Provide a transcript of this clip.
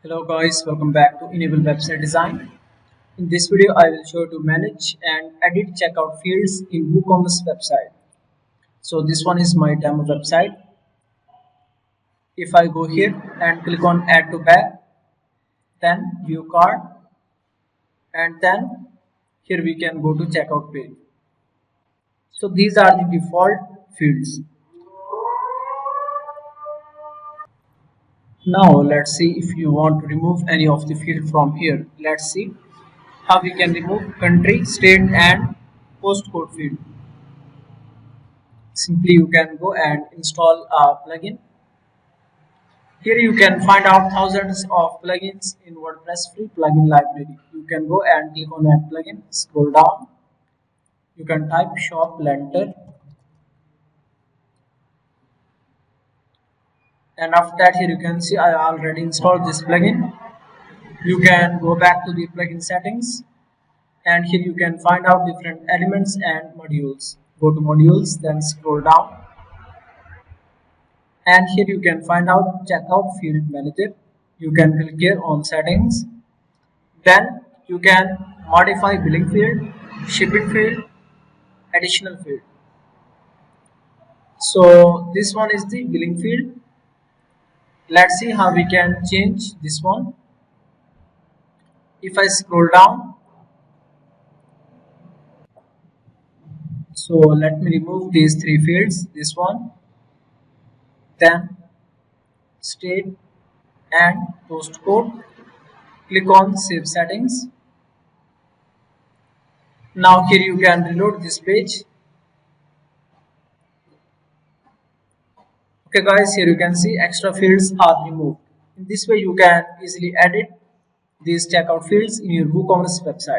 Hello guys, welcome back to Enable Website Design. In this video, I will show you to manage and edit checkout fields in WooCommerce website. So this one is my demo website. If I go here and click on Add to Bag, then View Cart, and then here we can go to Checkout page. So these are the default fields. Now let's see if you want to remove any of the field from here. Let's see how we can remove country, state and postcode field. Simply you can go and install a plugin. Here you can find out thousands of plugins in WordPress free plugin library. You can go and click on that plugin, scroll down. You can type shop lenter, and after that here you can see I already installed this plugin. You can go back to the plugin settings, and here you can find out different elements and modules. Go to modules, then scroll down, and here you can find out checkout field manager. You can click here on settings, then you can modify billing field, shipping field, additional field. So this one is the billing field. Let's see how we can change this one. If I scroll down, so let me remove these three fields, this one, then state and postcode. Click on save settings. Now here you can reload this page. Okay guys, here you can see extra fields are removed. In this way you can easily edit these checkout fields in your WooCommerce website.